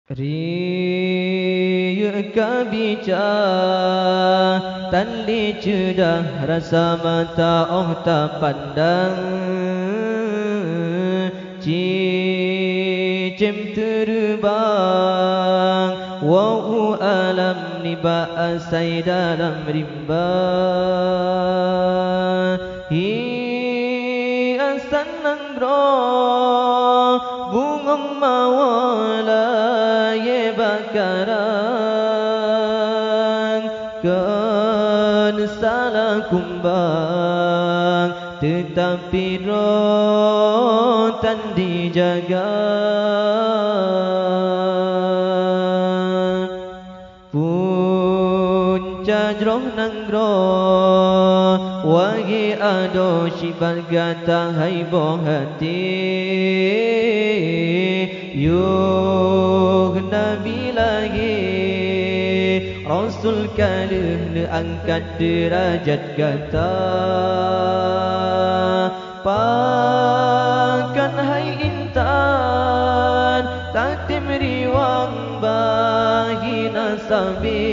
Riya kabica Tanli cedah rasa mata oh tak pandang Cicim terbang Wau alam niba asai dalam rimba Hiasan nanggro Bungong mawala ye bakaran Kan salah kumbang Tetapi rotan dijaga Punca jroh nanggro Wagi ado syibat gata hai boh hati Yuh Nabi lagi Rasul kaluh le angkat derajat gata Pakan hai intan Taktim riwang bagi nasabi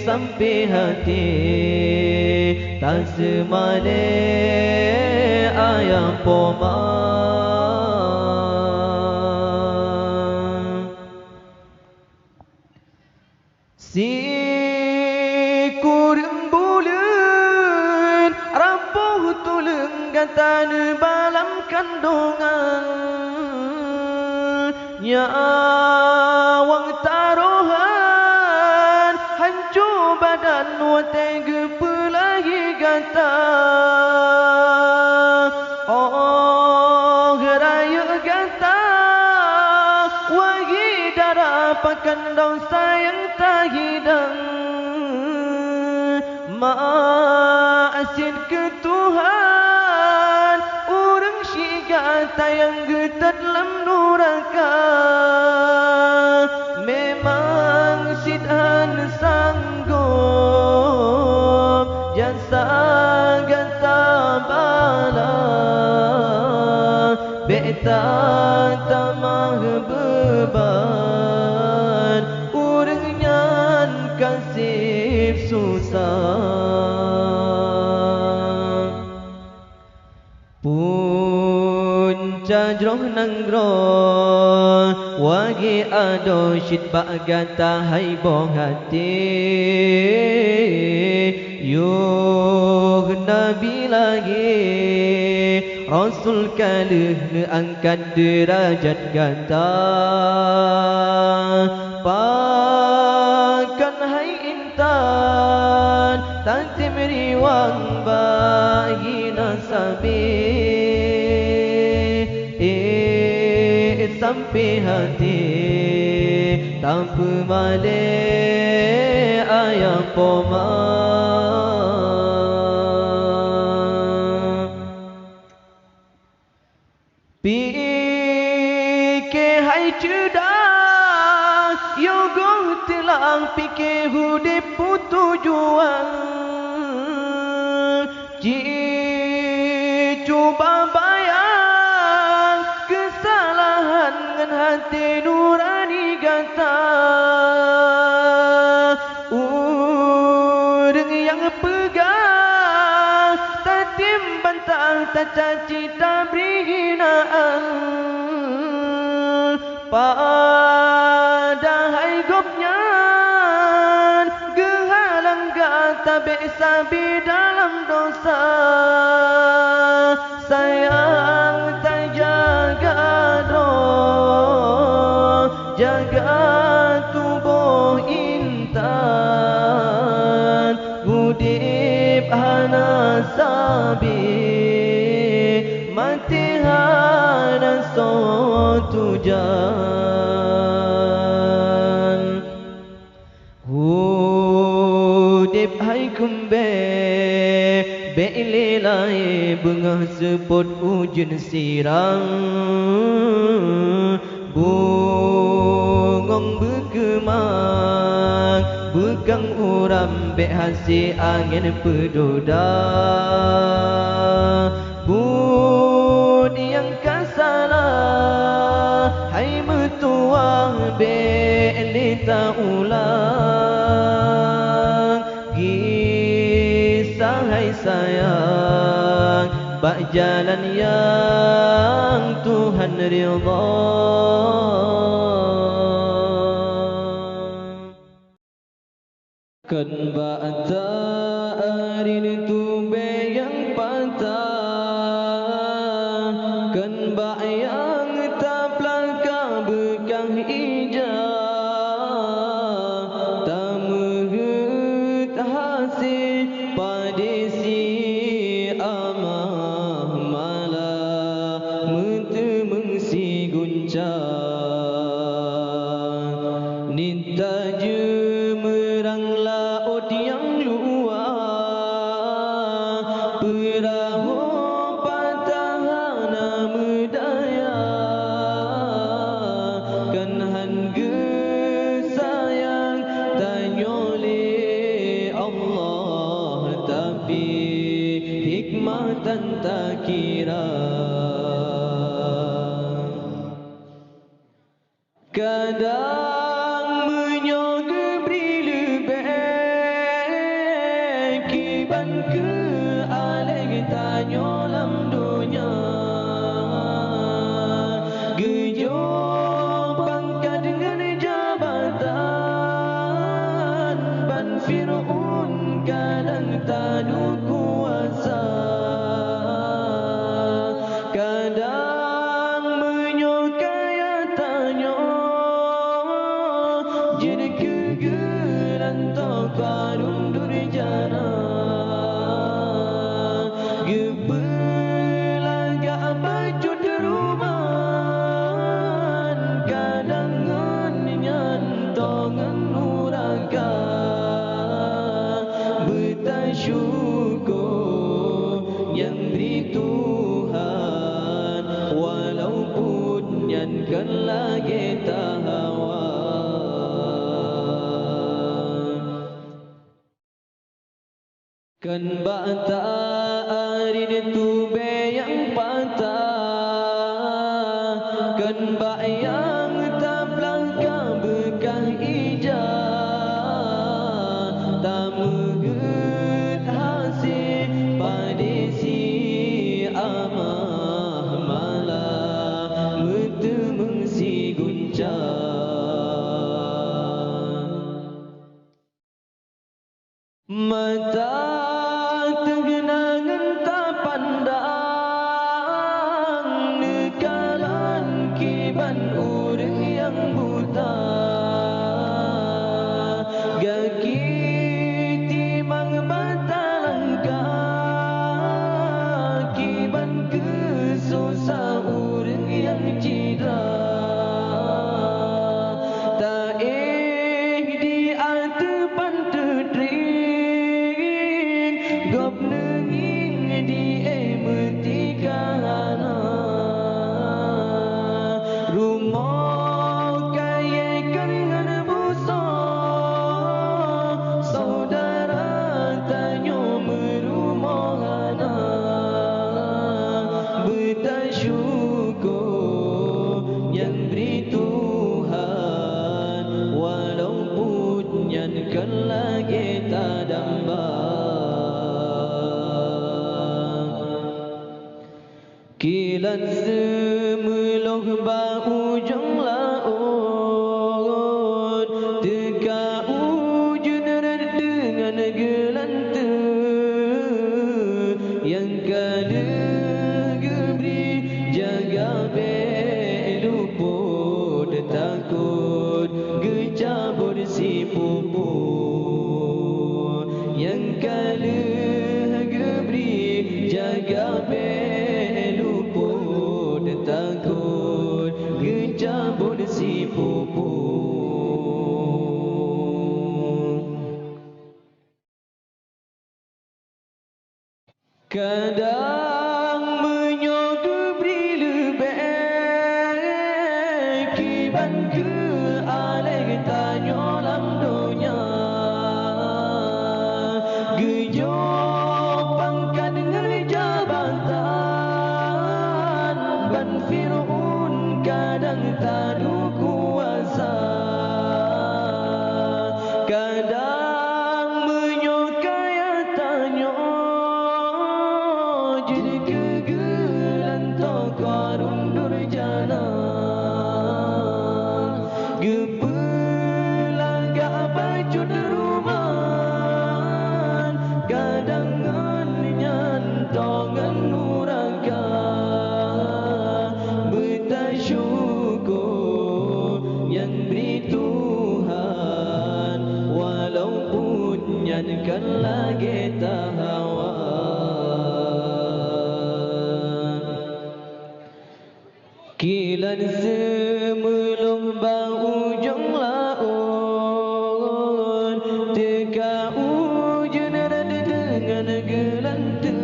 Sampai hati Tak semale ayam poma Si kurang bulan Rapuh tulung gatan balam kandungan Nyawang taruhan Hancur badan watega pelahi gata Oh raya gata Wagi darah pakan daun sayang tak hidang Maasin ke Tuhan Urang syigata yang getat dalam nuraka Memang sidhan sanggup Jasa gata bala Beta tamah beban Urang nyan kasih susah Punca jroh nanggro Wagi ado syid gata hai boh hati Yuh Nabi lagi Rasul kaluh le angkat derajat gata Pakan hai intan Taktim riwang bagi nasabi Sampai hati tanpa male ayam poma Pikir hai cedah Yogoh telah pikir hudip tujuan Cuba bayang kesalahan dengan hati nurani gata Urang yang pegang Tatim bantang tak caci tak beri hinaan Padahal gopnya Gehalang gata besabi dalam dosa Sayang tak jaga doh Jaga tubuh intan Budip hana sabi Mati hana sotujan Hudip hai kumbe Be'ililai bengah seput ujun sirang Bungong berkemang Bekang uram be hasi angin pedoda Bud yang kasalah kita ulang kisah hai sayang, bak jalan yang Tuhan ridha. Kan bak ta'arin tube yang patah, kan bak yang tak pelangkah bekang ijah, tak mengut hasil pada si amah, malah mentemeng si guncang. Ninta je merang laut yang luar, perahu patah nama daya, kan hangga sayang tanya oleh Allah, tapi hikmah tan tak kira. Kadang menyoga beri lebih kiban ke alih tanya lam dunia, gejo pangkat dengan jabatan, ban Fir'aun kadang tanu kuasa. Kadang menyokaya tanya jadi kegeran tokarun durjana, gebelaga bajut rumah, kadang nyantongan nuraga, bertasyukur yang beri Tuhan, walaupun yang kan lagi tak hawa. Kan bak ta'arin tube yang patah, kan bak yang tak pelangkah bekah ijah, tak mengut hasil pada si amah, malah mentemeng si guncang. Mata tergenangan tak pandang, nekalan kiban urang yang buta, gaki timang batalangkah, kiban kesusah urang yang cedera, tak di atepan tertrik, gop nenging di metikana, rumah kaya dengan busa, saudara tanya merumahana, bertasyukur yang beri Tuhan, walaupun yang kan lagi tak damba. Kilat semeloh bau ujung laut, teka ujung dengan gelanta, yang kada geberi jaga beluput, takut gecabut si puput, yang kada geberi jaga beluput, takut gecabut si puput. Kadang menyoga beri lebih kiban ke alih tanya lam dunia, gejo pangkat dengan jabatan, ban Fir'aun kadang tanu kuasa. Kilan semelung bau ujung laut, teka ujung nada dengan gelanta,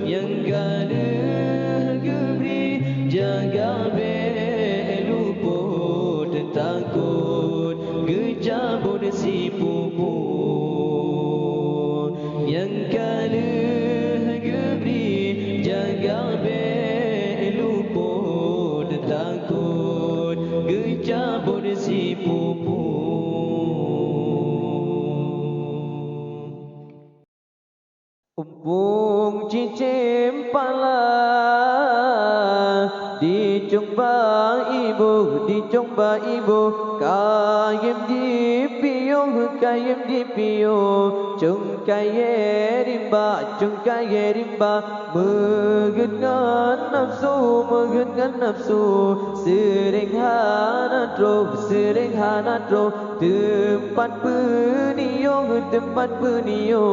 yang kada gebri jaga beluput takut gejabut si pupu, yang kada gebri jaga beluput takut gejabut si pupu. Umpung cicim pala dicumba ibu kayem di piyo chung kaye rimba megengan nafsu sering hanatro tempat penio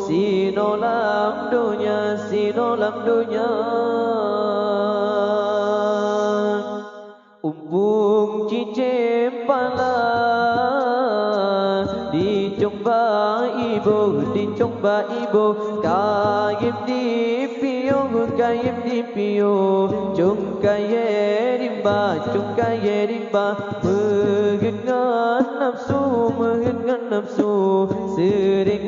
sinolam dunya umpung cicim pala dicumba ibu kayem di piyo chung kaye rimba megengan nafsu sering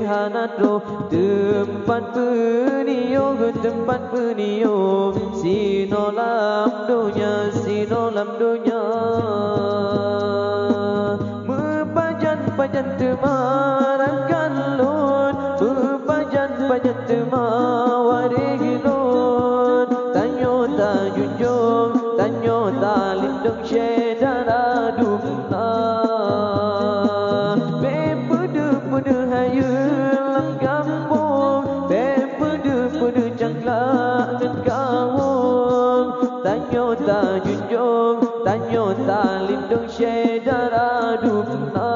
hanatro tempat penio sinolam dunya mepajan temarakan lon mepajan temawariglon tanyo ta junjung tanyo ta lindung syedara dumna pedu hayu lang kampung pedu jangla ngan kawung tanyo ta junjung tanyo ta lindung syedara dumna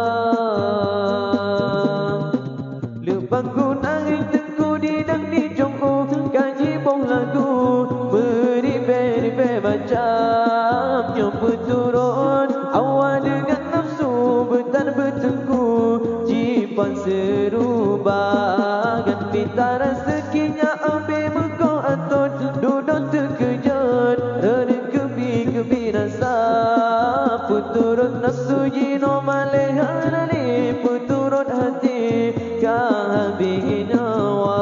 lubang gunang tengku didang di jongku kaji bong lagu beribe macam nyom berturun awal dengan nafsu bertengku jipan serubagan pita rezekinya ambil mekau atot duduk terkejut reda kebi rasa puturut nafsu jino malehanani puturut hati kahabis nyawa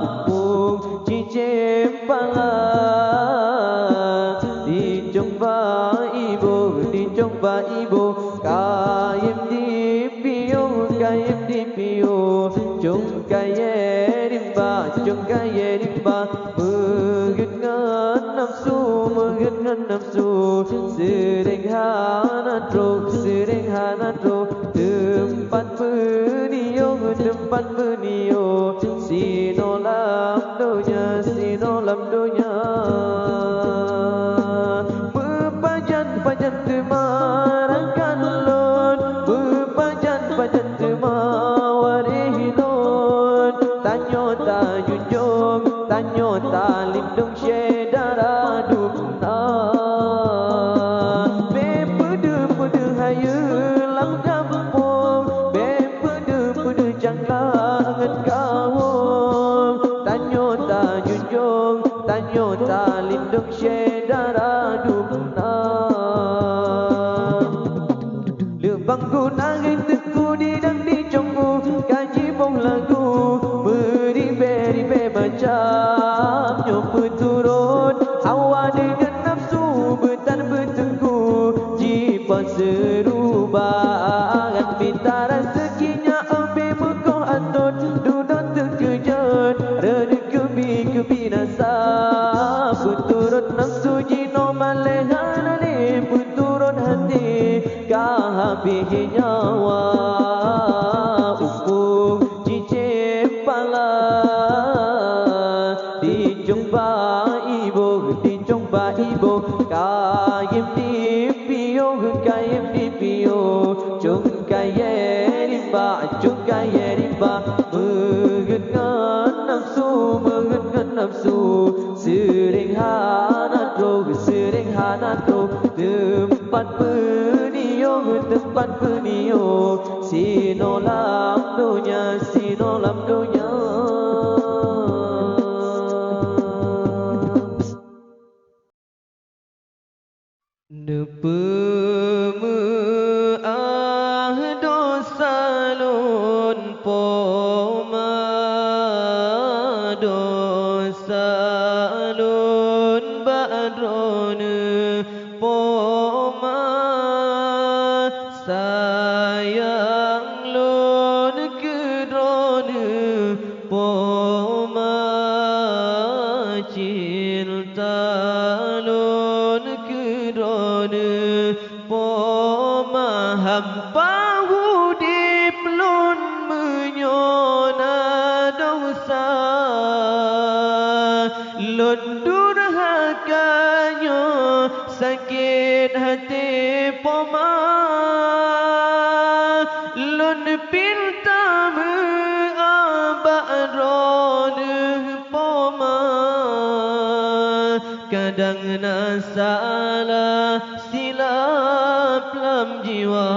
umpung cicim pala dicumba ibu kayem di piyo chung kaye rimba megengan nafsu sering hanatro tempat penio sinolam dunya mepajan temarakan lon mepajan temawariglon tanyo ta junjung tanyo ta lindung syedara dumna pedu hayu lang kampung pedu jangla ngan kawung tanyo ta junjung tanyo ta lindung syedara dumna lubang gunang tengku didang di jongku kaji bong lagu beribe macam nyom berturun hawa dengan nafsu bertengku jipan serubagan pita rezekinya ambil mekau atot duduk terkejut reda kebi rasa puturut nafsu jino malehanani puturut hati kahabis nyawa umpung cicim pala dicumba ibu kayem di piyo chung kaye rimba megengan nafsu nafsu sering hanatro sering hanatro tempat penio sinolam dunya Nepemeah dosa lun poma dosa lun badrone poma sayang lun kedrone poma cinta lun kedrone poma hampa hudip lun menyona dosa lun durhakanya sakit hati poma lun pinta meabadron poma kadang nasalah silap lam jiwa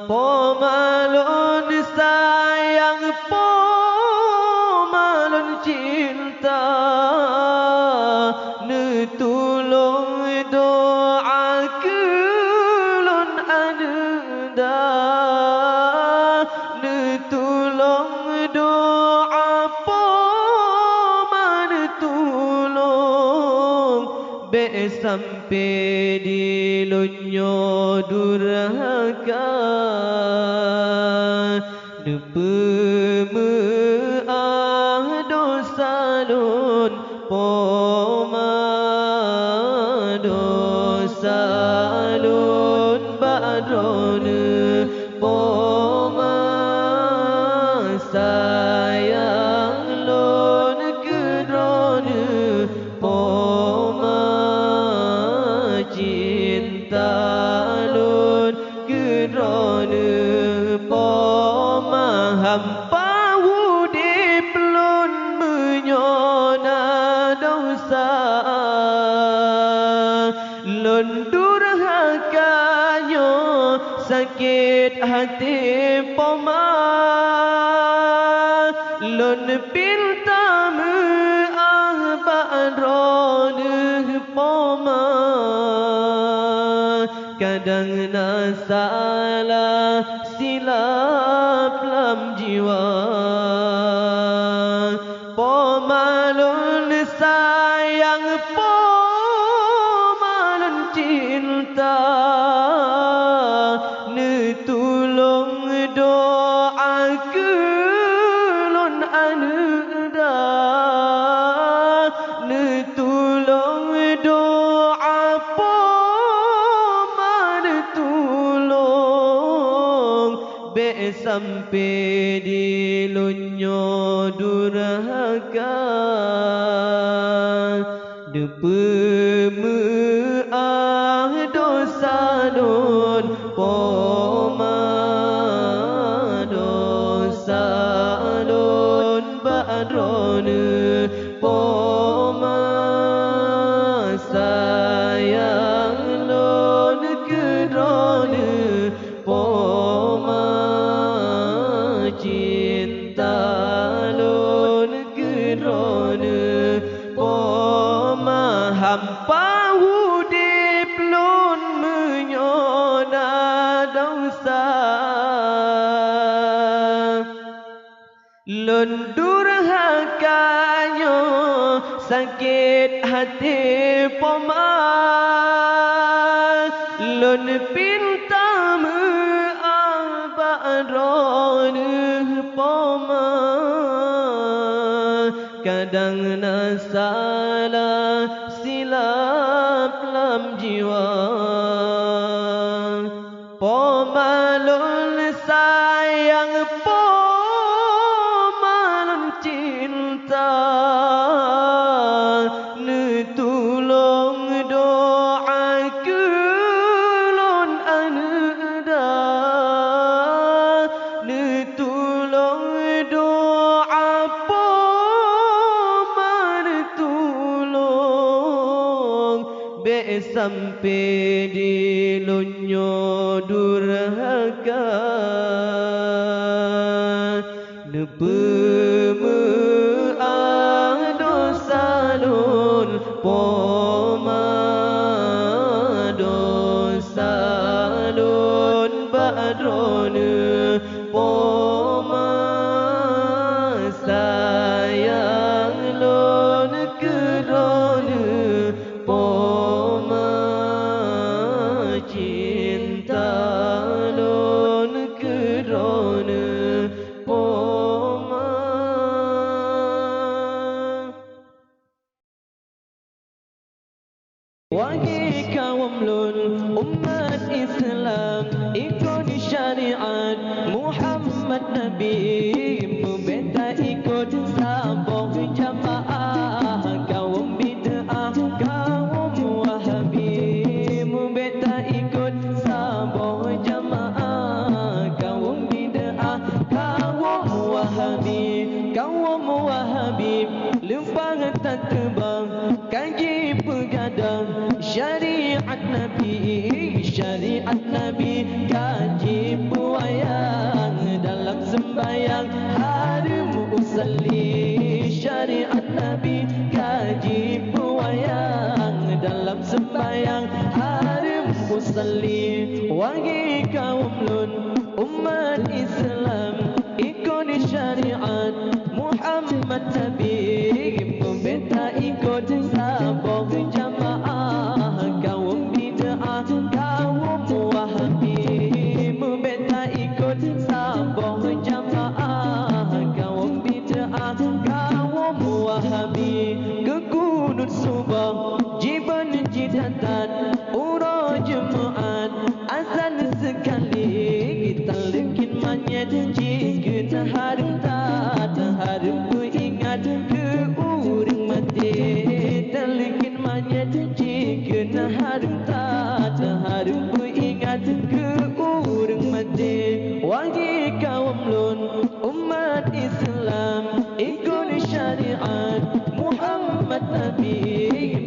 pomalun sayang pomalun cinta netulung doa kelun ananda netulung doa poman tulung be sampai di lunyo durhaka nepemeah dosa lun poma dosa lun badrone poma sayang lun kedrone poma cinta lun kedrone poma hampa hudip lun menyona dosa lun durhakanya sakit hati poma lun pinta meabadron poma kadang nasalah silap lam jiwa pomalun sayang pomalun cinta netulung doa kelun ananda netulung doa poman tulung be sampai di lunyo durhaka depemeah dosa lun poma dosa lun badrone poma sayang lun kedrone poma cinta lun kedrone poma hampa hudip lun menyona dosa lun durhakanya sakit hati poma lun pinta meabadron poma kadang nasalah silap lam jiwa pomalun sayang pomalun cinta netulung doa kelun ananda netulung doa sampai di lunyo durhaka nepeme dosa lun poma dosa lun badrone poma sayang lun kerone poma cinta lun kerone poma wahai kaum lun umat Islam ikut syariat Muhammad Nabi membeta ikut sabung jamaah kaum bid'ah kaum wahabi membeta ikut sabung jamaah kaum bid'ah kaum wahabi lempang tak terbang kaji pegadang syariat Nabi kaji buayang dalam sembahyang harum usalli syariat Nabi kaji buayang dalam sembahyang harum usalli wahai kaum lun umat Islam ikut syariat Muhammad Nabi membeta ikut sabung jamaah kaum bid'ah kaum wahabi membeta ikut sabung jamaah kaum bid'ah kaum wahabi ke kudus subah jiban jidatan ura jemaat azan sekali kita lekin manyet jika harta harum ku ingat ke urang mati terlekin manyet jika harta harum ku ingat ke urang mati wahai kaum lun umat Islam ikut syariat Muhammad Nabi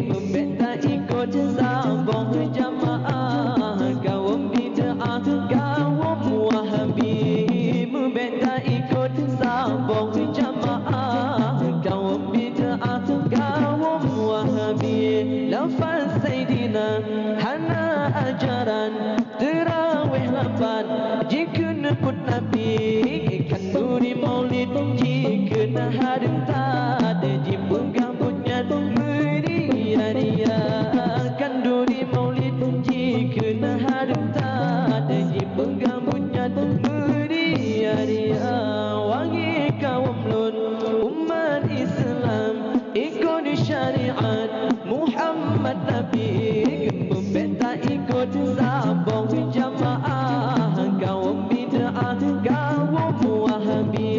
membeta ikut sabung jamaah kaum bid'ah kaum wahabi membeta ikut sabung jamaah kaum bid'ah kaum wahabi lafaz Sayyidina hana ajaran terawih lapan jika neput Nabi kanduri maulid jika harum tak jipegambutnya meria-ria kanduri maulid jika harum tak jipegambutnya meria-ria wahai kaum lun umat Islam ikut syariat Muhammad Nabi membeta ikut sabung jamaah kaum bid'ah kaum wahabi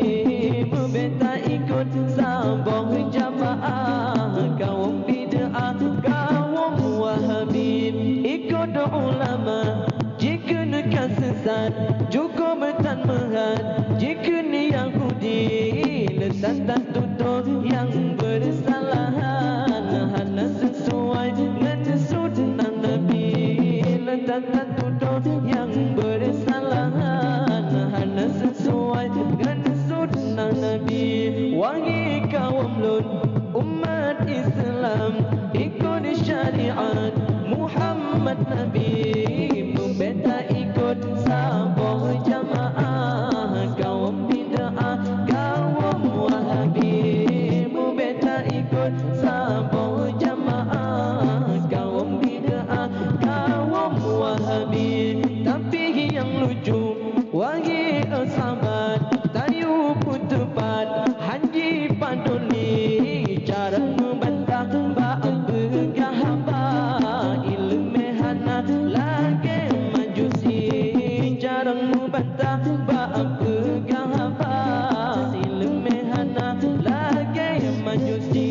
membeta ikut sabung jamaah kaum bid'ah kaum wahabi ikut ulama jika nekas sesat cukup bertan mehat jika ni Yahudi letak tak tutup yang bersalahan hana sesuai dengan sunnah Nabi letak tak tutup yang bersalahan hana sesuai dengan sunnah Nabi wahai kaum lun umat Islam ikut syariat Muhammad Nabi membeta ikut sabung jamaah kaum bid'ah kaum wahabi membeta ikut sabung jamaah kaum bid'ah kaum wahabi tapi yang lucu wahai sahabat tayu pun tepat haji paduli cara membantah bab gahaba ilmu hana lagi majusi jarang membantah bab gahaba ilmu hana lagi majusi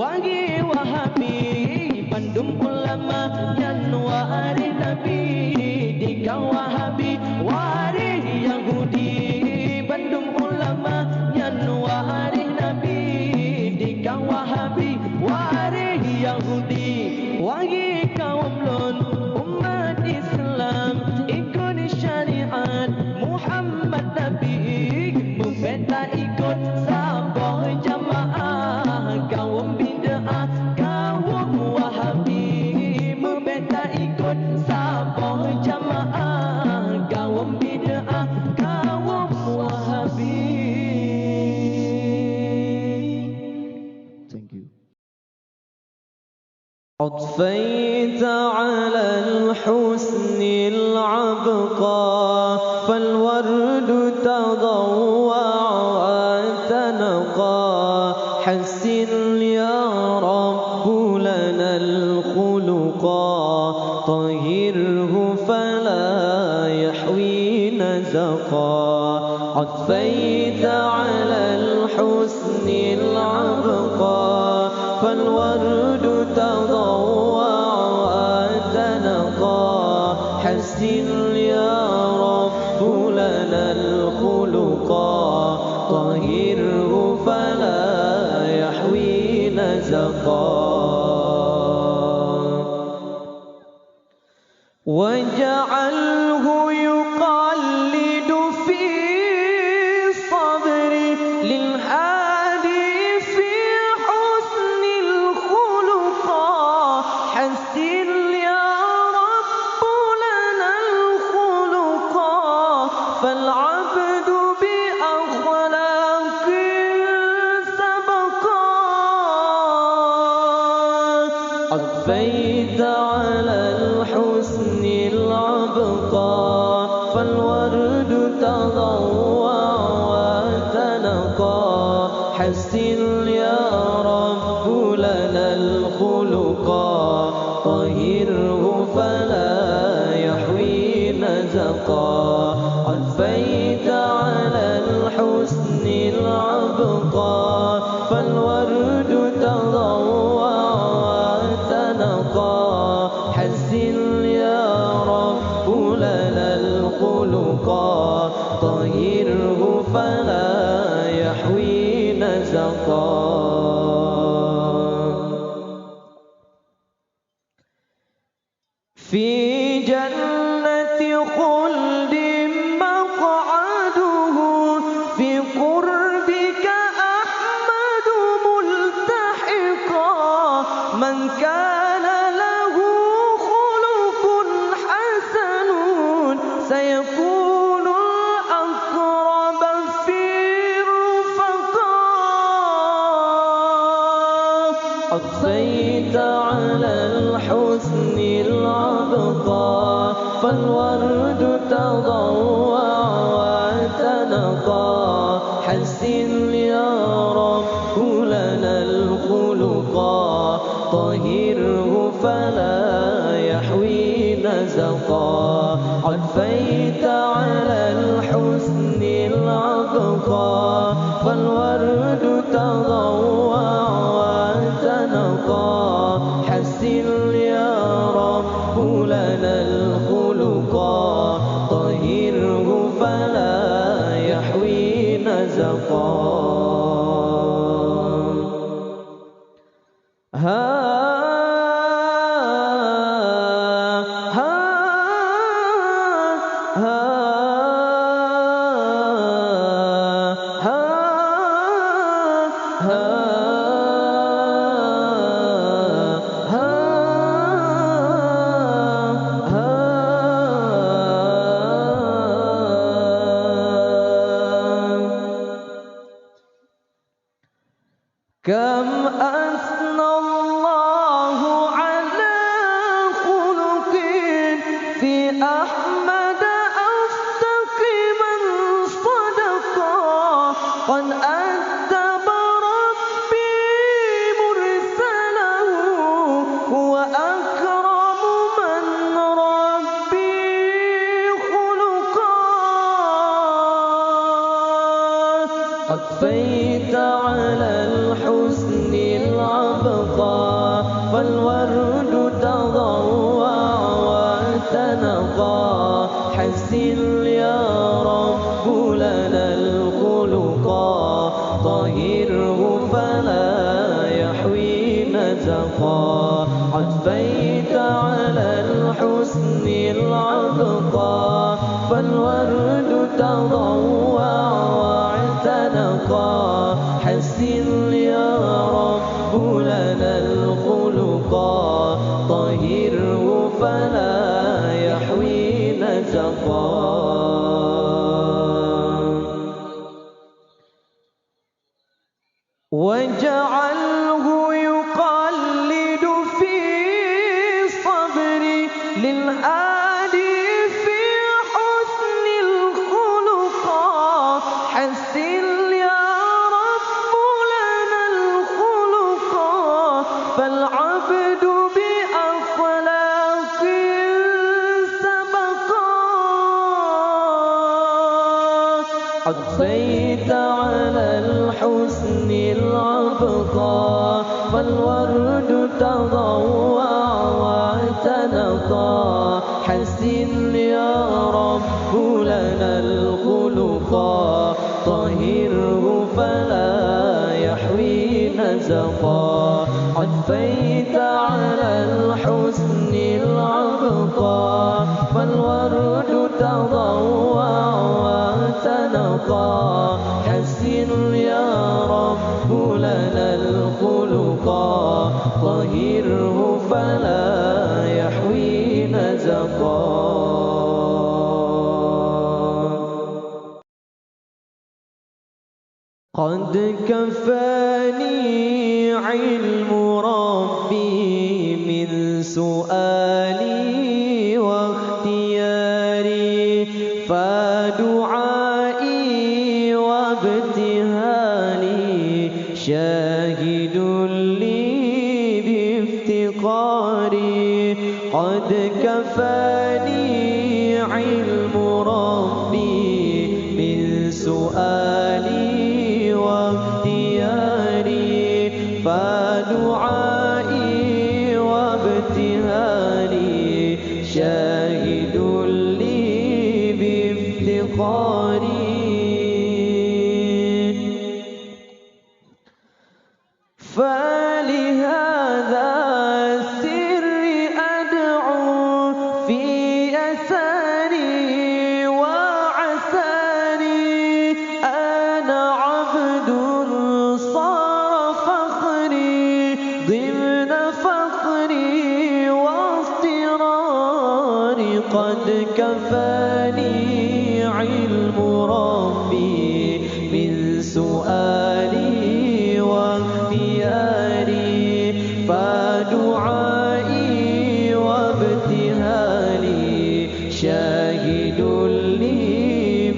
wagi Wahabi Bandung ulama yang waris Nabi dikau Wahabi waris Yahudi Bandung ulama yang waris Nabi dikau Wahabi waris Yahudi wagi kaum lon umat Islam ikut syariat Muhammad Nabi membeta ikut sabah jamaah kaum bid'ah kaum Wahabi membeta ikut sabah jamaah kaum bid'ah kaum Wahabi. Thank you. أضفيت على الحسن العبقى فالورد تضوع وتنقى حسن يا رب لنا الخلقا طهره فلا يحوي نزقا أضفيت على الحسن العبقى فالورد تضوع وتنقى حسن يا رب لنا الخلقا طهره فلا يحوي نزقا واجعله يقلد في صبري للهادي في حسن الخلقا حسن يا رب لنا الخلقا فالعبد بأخلاق سبقا أضفيت على الحسن العبقى فالورد تضوع وتنقى حسن يا رب لنا الخلقا طهره فلا يحوي نزقا أضفيت على الحسن العبقى فالورد تضوع وتنقى حسن يا رب لنا الخلقا طهره فلا يحوي نزقا في جنة خلد مقعده في قربك أحمد ملتحقا من كان له خلق حسن سيكون الأقرب في رفقا أضفيت على الحسن العبقى فالورد تضوع وتنقى حسن يا رب لنا الخلقا طهره فلا يحوي نزقا أضفيت على الحسن العبقى فالورد تضوع وتنقى حسن يا رب لنا الخلقا طهره فلا يحوي نزقا كم أثنى الله على خلق في أحمد أصدق من صدقا قد أدب ربي مرسله هو أكرم من ربي خلقا عطفيت على الحسن العبقى فالورد تضوع وتنقى حسن يا رب لنا الخلقا طهره فلا يحوي نزقا عطفيت على الحسن العبقى فالورد تضوع واعتنقا حسن يا رب لنا الخلقا طهره فلا يحوي نزقا واجعله يقلد في صبري للهادي في حسن الخلقا حسن يا رب لنا الخلقا فالعبد بأخلاق سبقا عطفيت على الحسن العبقى فالورد تضوع واعتنقا حسن يا رب لنا الخلقا طهره فلا يحوي نزقا عطفيت على الحسن العبقى فالورد تضوع واعتنقا حسن يا رب لنا الخلقا طهره فلا يحوي نزقا قد كفاني علم ربي من سؤالي واختياري فدعائي وابتهالي شاهد لي بافتقاري قد كفاني علم ربي من سؤالي واختياري فدعائي وابتهالي شاهد لي بافتقاري فلهذا السر أدعو في أساني وعساني أنا عبد صار فخري ضمن فخري واضطراري قد كفاني علم ربي من سؤالي واختياري فدعائي وابتهالي شاهد لي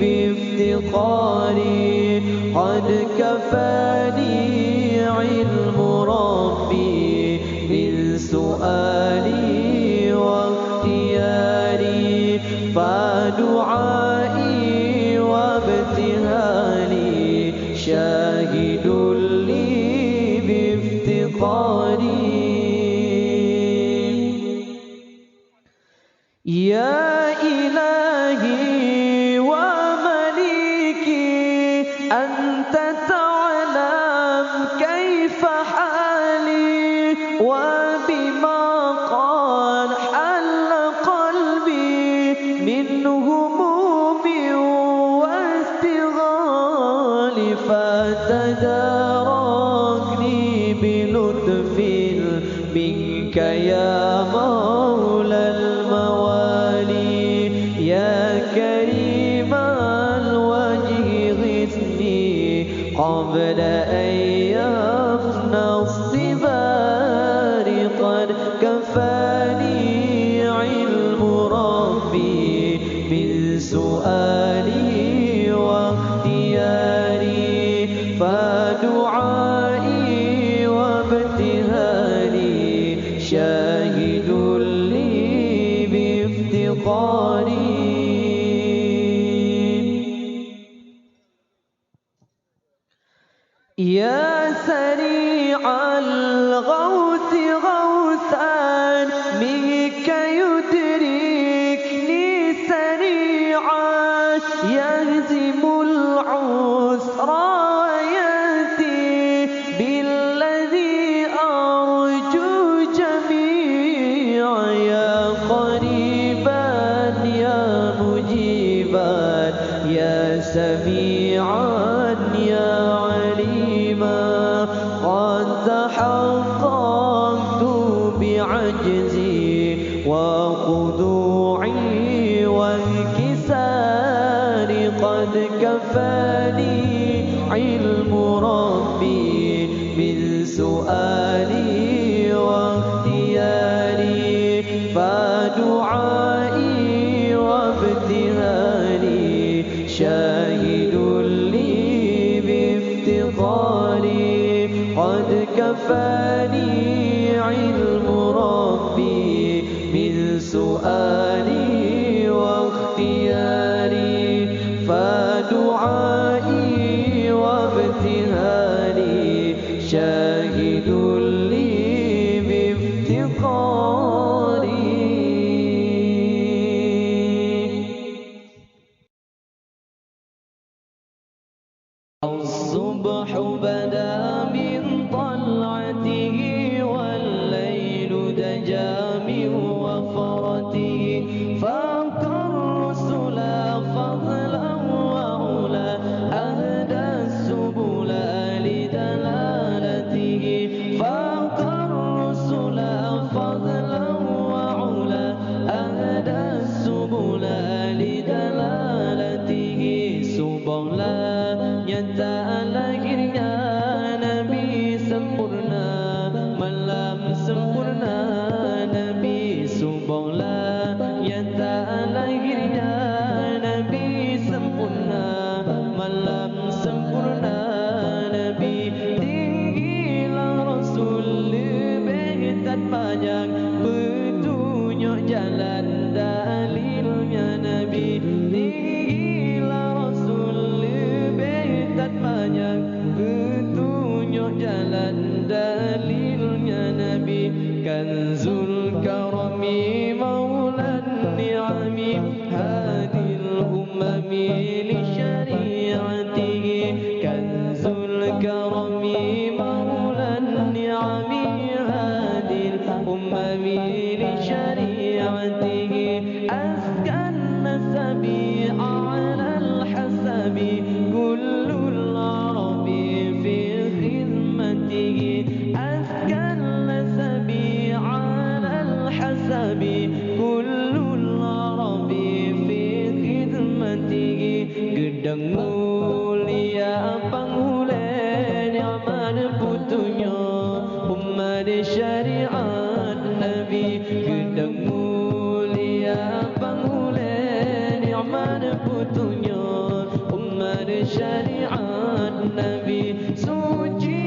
بافتقاري قد كفاني علم ربي من سؤالي واختياري فدعائي وابتهالي شاهد لي بافتقاري يا إلهي ومليكي أنت تعلم كيف حالي وبما قال حل قلبي من هموم واستغال فتداركني بلطف منك يا مولى الموالي يا كريم الوجه غثني قبل أن يفنى الصبار قد كفاني علم ربي من سؤالي واختياري فدعائي وابتهالي شاهد لي بافتقاري يا سريع الغوث غوثا منك يدركني سريعا يهزم العسر ويأتي بالذي أرجو جميعا يا قريبا يا مجيبا يا سميعا يا قد تحققت بعجزي وخضوعي وانكساري قد كفاني علم ربي من سؤالي واختياري فدعائي وابتهالي شاهد لي بافتقاري قد كفاني علم ربي من سؤالي واختياري فدعائي وابتهالي شاهد لي بافتقاري. الصبح بدا من طلعته والليل دجى من وفرته فاق الرسل فضلا وعلا أهدى السبل لدلالته فاق الرسل فضلا وعلا أهدى السبل لدلالته سبلا nyata lahirnya Nabi sempurna malam sempurna Nabi subhanallah nyata lahirnya Nabi sempurna malam sempurna Nabi tinggilah Rasul lebih tak panjang petunjuk jalan dalilnya Nabi tinggilah Rasul banyak petunjuk jalan dalilnya Nabi kanzul karami maulan ni'ami hadil umami li syari'atihi kanzul karami maulan ni'ami hadil umami li syari'atihi askan nasabi ala al-hasabi kullu أسكن لسبي على الحسب كل العرب في خدمته gedang mulia panghulen nyaman putunya umat syariat Nabi gedang mulia panghulen nyaman putunya umat syariat Nabi suci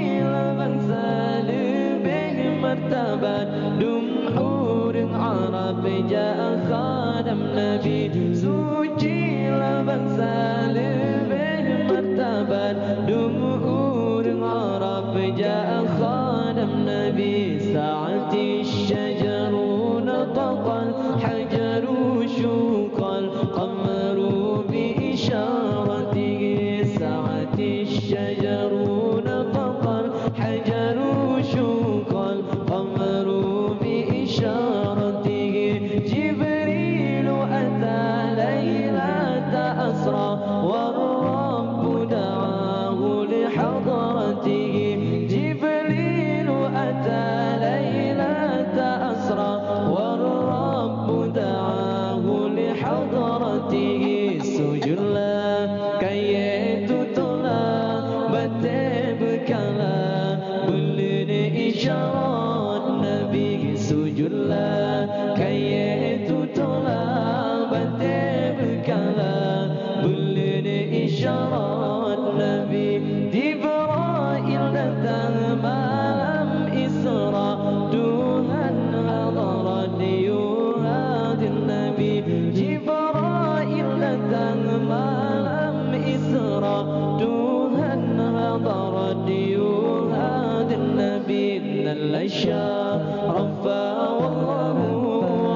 bangsa lebih martabat dumhur Arab ja'a khadam Nabi suci lah bangsa lebih martabat dumhur Arab ja'a khadam Nabi sa'ati syajaru nataqal hajaru syuqal qamaru bi isharatihi sa'ati syajaru حجر شوق القمر بإشارته جبريل أتى ليلة أسرى والرب دعاه لحضرته جبريل أتى ليلة أسرى والرب دعاه لحضرته سجل كي تطلع بتبكلا isyarat Nabi sujudlah kaya tutolak batibkalah bulan isyarat Nabi Jibril datang malam Isra Tuhan hadarat yuhadin Nabi Jibril datang malam Isra Tuhan hadarat الأشياء رفع والله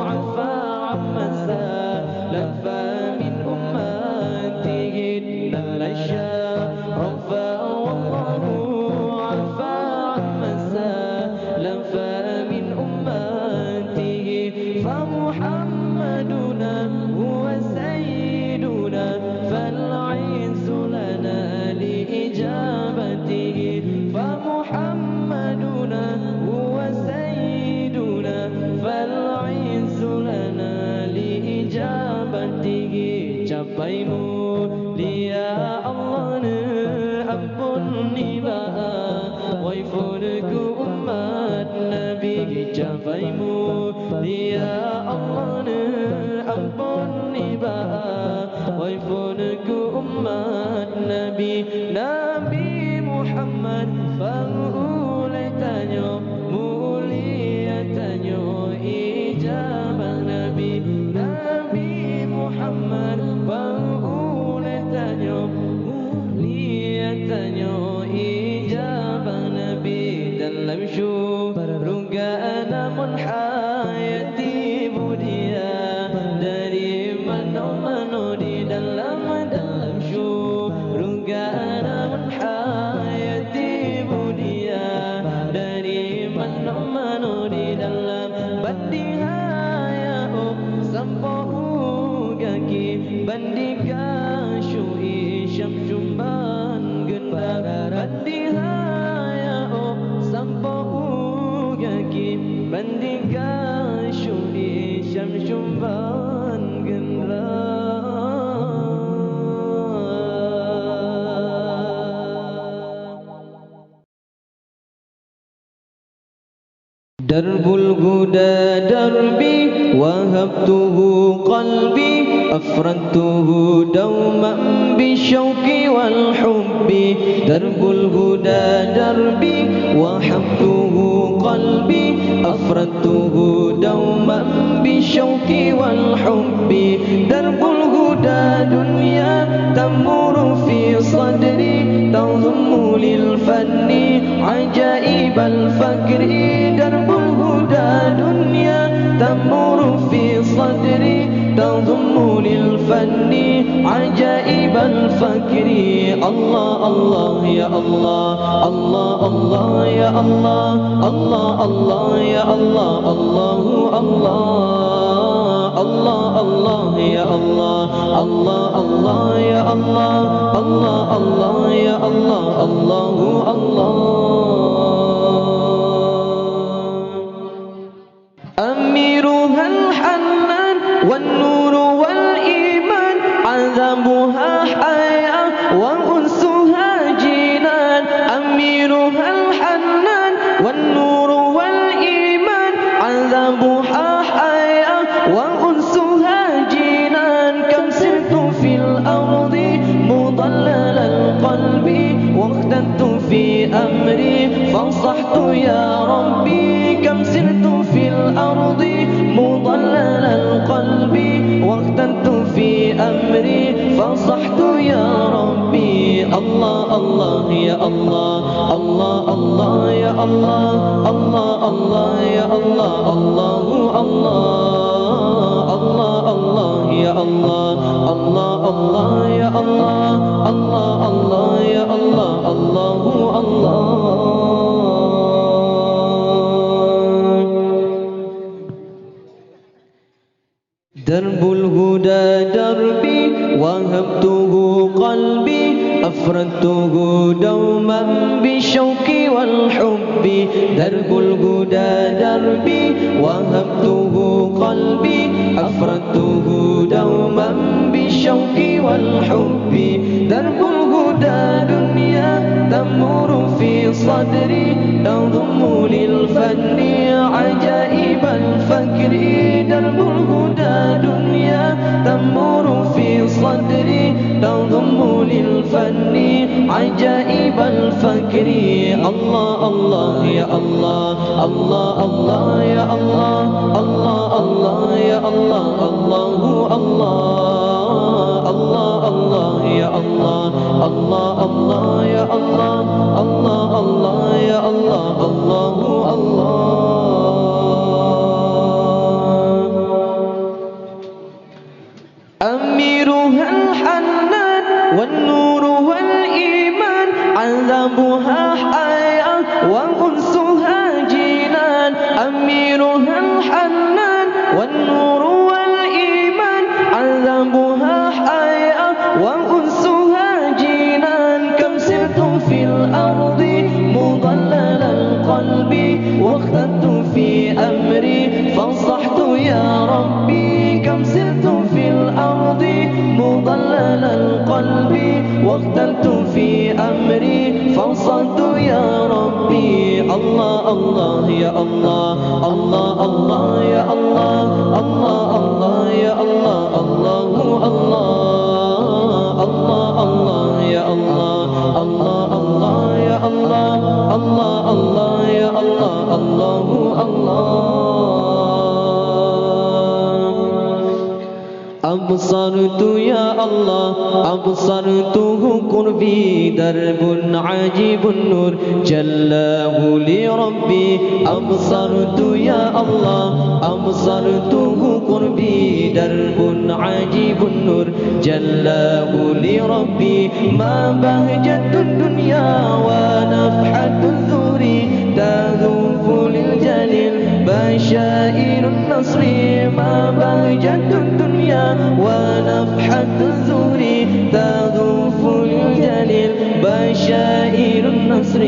عفا عما سلف من أمته إن الأشياء رفع والله عفا عما سلف من أمته فمحمدنا هو سيدنا فالعز لنا لإجابته فمحمدنا هو سيدنا فالعز لنا لإجابته capai mulia Allah ampun nibah waifunku umat Nabi capai mulia Allah ampun nibah waifunku umat Nabi Nabi Muhammad faulai tanyo mulia tanyo ijabah Nabi Nabi Muhammad faulai tanyo mulia tanyo ijabah Nabi dalam syurga namun hayati budia dari mana-mana di dalam syurga namun hayati budia dari mana-mana di dalam bandihaya sampai gaki bandika syui syamjumban gendang bandihaya sampai gaki bandika syui syamjumban Darbul huda darbi wahabtuhu qalbi afrantuhu dawman bisyauqi wal hubbi Darbul huda darbi wahabtuhu qalbi afrantuhu dawman bisyauqi wal hubbi Darbul huda dunya tamuru fi sadri tadhummu lil fanni ajaib al fakri Darbul huda dunya tamuru fi sadri tadhummu lil fanni ajaib al fakri Allah Allah ya Allah Allah Allah ya Allah Allah Allah ya Allah Allahu Allah Allah Allah ya Allah Allah Allah ya Allah Allah Allah ya Allah Allahu Allah أميرها الحنان والنور والإيمان عذابها حياة وأنسها جنان أميرها الحنان والنور والإيمان عذابها حياة وأنسها جنان كم سرت في الأرض مضلل القلب واختدت في أمري فانصحت يا ربي كم سرت في الأرض مضلل القلب واختدت في أمري فانصحت يا ربي الله الله يا الله الله الله يا الله الله الله يا الله الله الله الله الله يا الله الله الله يا الله الله الله يا الله الله الله Darbul huda darbi wahabtuhu qalbi afrantuhu dawman bisyauqi wal hubbi Darbul huda darbi wahabtuhu qalbi afrantuhu dawman bisyauqi wal hubbi Darbul huda dunya tamuru fi sadri tadhummu lil fanni ajaib al fakri Darbul huda dunya tamuru fi sadri tadhummu lil fanni ajaib al fakri Allah Allah ya Allah Allah Allah ya Allah Allah Allah ya Allah Allahu Allah Allah Allah ya Allah Allah Allah ya Allah Allah Allah ya Allah Allahu Allah عذابها حياة وأنسها جنان أميرها الحنان والنور والإيمان عذابها حياة وأنسها جنان كم سرت في الأرض مضلل القلب واختدت في أمري فانصحت يا ربي كم سرت في الأرض مضلل القلب واختلت في أمري فانصحت يا ربي الله الله يا الله الله الله يا الله الله الله يا الله الله الله الله الله يا الله الله الله يا الله الله الله يا الله الله الله أبصرت يا الله أبصرته قربي درب عجيب النور جلاه لربي أبصرت يا الله أبصرته قربي درب عجيب النور جلاه لربي ما بهجة الدنيا ونفحة الذور تذوب للجليل بشائر النصر ما بهجة الدنيا ونفحة الذور تذوب للجليل بشائر النصر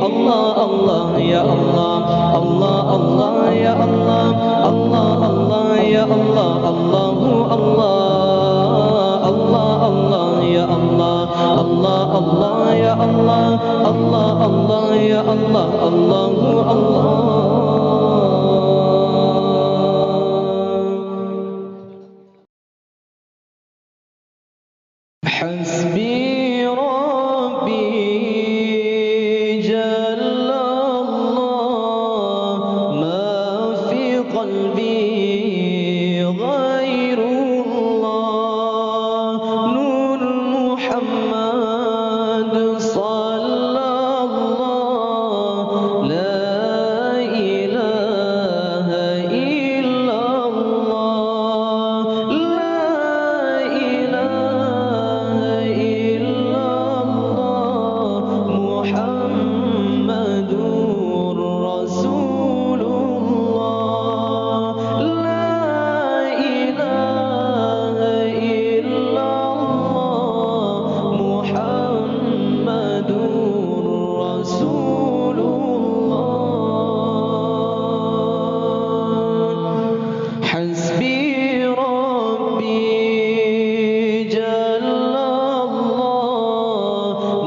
الله الله يا الله الله الله يا الله الله الله يا الله الله الله الله الله يا الله الله الله يا الله الله الله يا الله الله الله حسبي ربي جل الله ما في قلبي غير الله نور محمد صلى الله لا إله إلا الله لا إله إلا الله محمد رسول الله لا إله إلا الله محمد رسول الله حسبي ربي جل الله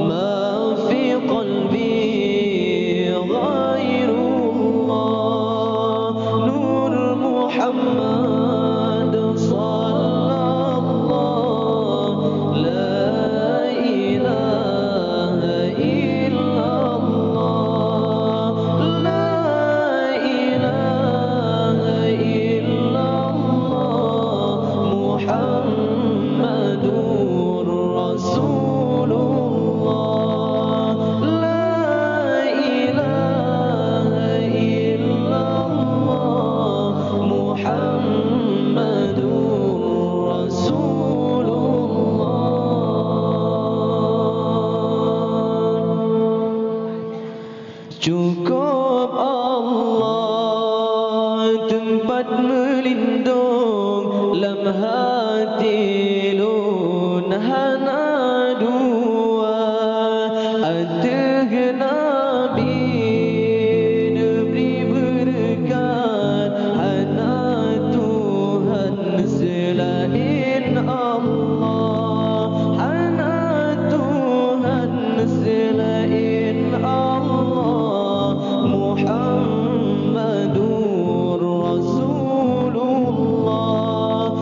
ما في قلبي غير الله نور محمد صلى الله لا إله إلا الله لا إله إلا الله محمد رسول الله لا إله إلا الله محمد رسول الله Cukup Allah tempat melindung lam hati lun hana dua ateg nabi diberi berkat hana Tuhan selain Allah hana Tuhan selain Allah Muhammadur Rasulullah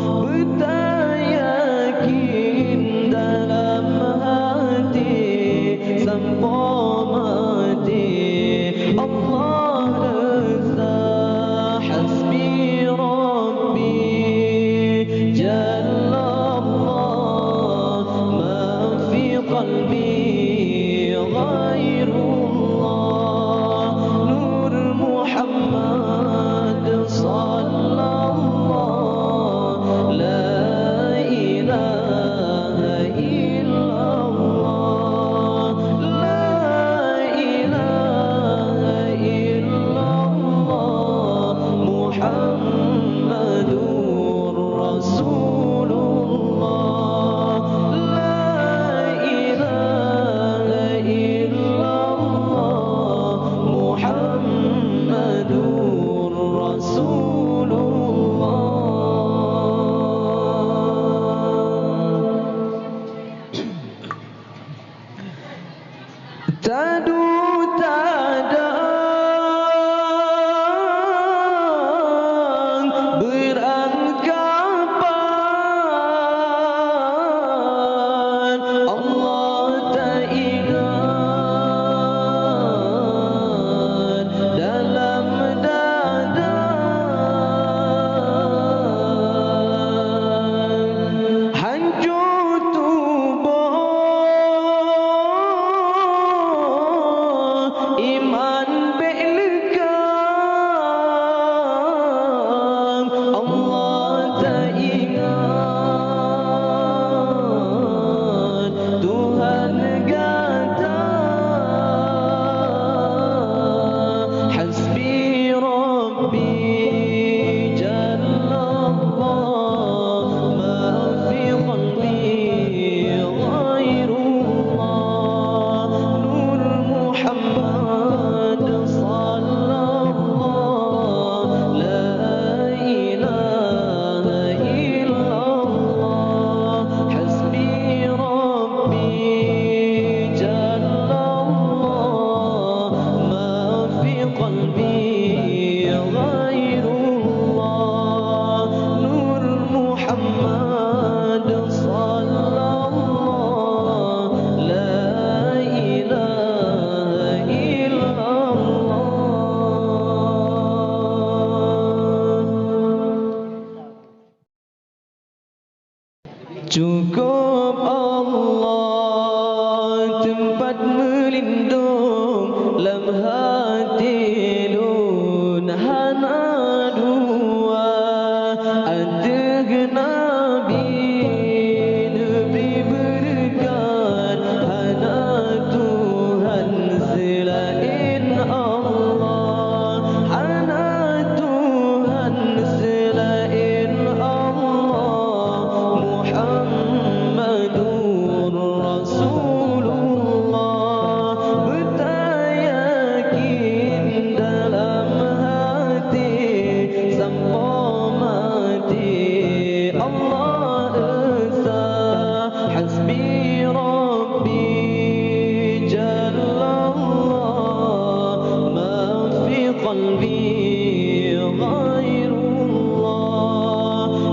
Sadu tadang beranggapan Allah tak ingat dalam dada. Hancur tubuh iman belekang Allah tak ingat Tuhan kata hasbi rabbi jalla Allah ma fi qalbi ghairullah nur Muhammad sallallahu la ilaha illallah hasbi rabbi jalla Allah ma fi qalbi ghairullah nur Muhammad sallallahu la ilaha illallah. Cukup Allah tempat melindung lam hati lun hana dua ada Nabi Nabi berkat hana Tuhan selain Allah hana Tuhan selain Allah Muhammadur Rasulullah bertayakin dalam hati sampai mati Allah esa hasbi rabbi jalla Allah ma fi qalbi ghairullah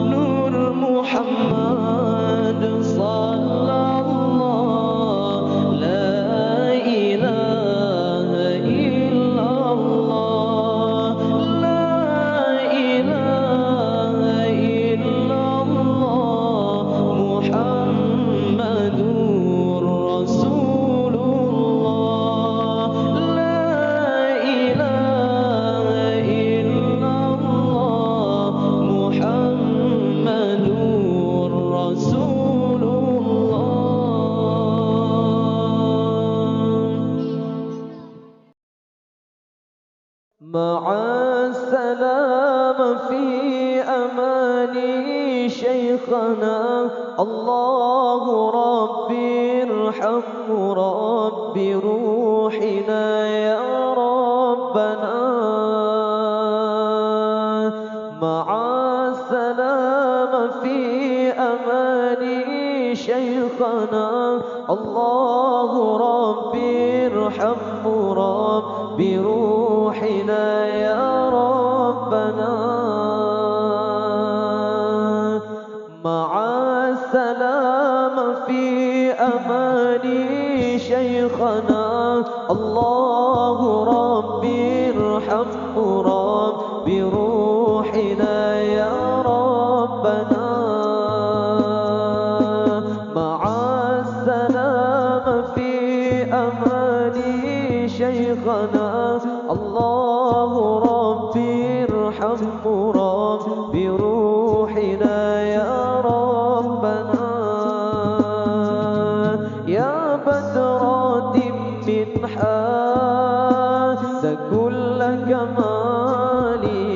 nur Muhammad sallallahu la ilaha illallah la ilaha illallah Muhammadur Rasulullah la ilaha illallah Muhammadur Rasulullah. مع السلامة في أماني شيخنا الله ربي ارحمه ربي روحنا يا ربنا مع السلامة في أماني شيخنا الله ربي ارحمه ربي روحنا يا ربنا مع السلامة في أماني شيخنا الله ربي ارحمه ربي روحنا يا ربنا مع السلامة في أماني شيخنا الله ربي ارحمه ربي روحنا يا ربنا يا بدرات من حاس كل كمالي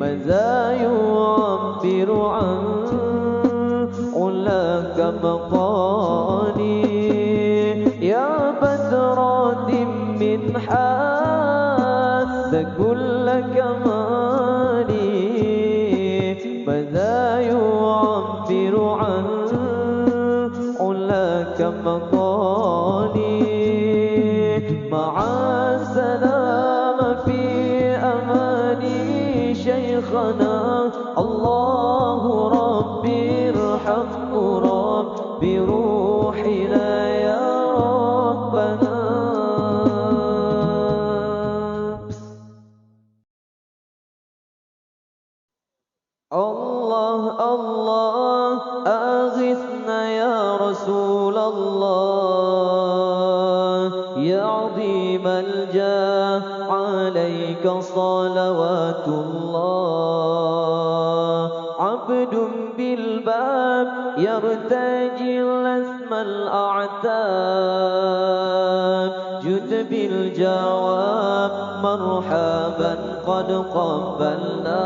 ماذا يعبر عن علاك مقالي يا بدرات من حاس كل كمالي ماذا يعبر عن علاك مقالي عظيم الجاه عليك صلوات الله. عبد بالباب يرتجي الاسم الأعتاب، جد بالجواب مرحبا قد قبلنا.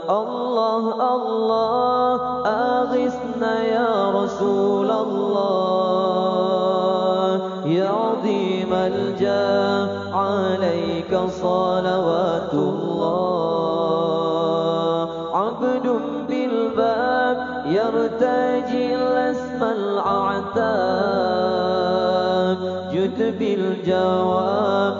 الله الله أغثنا يا رسول الله، يا عظيم الجاه عليك صلوات الله. عبد بالباب يرتجي الاسم الأعتاب، جد بالجواب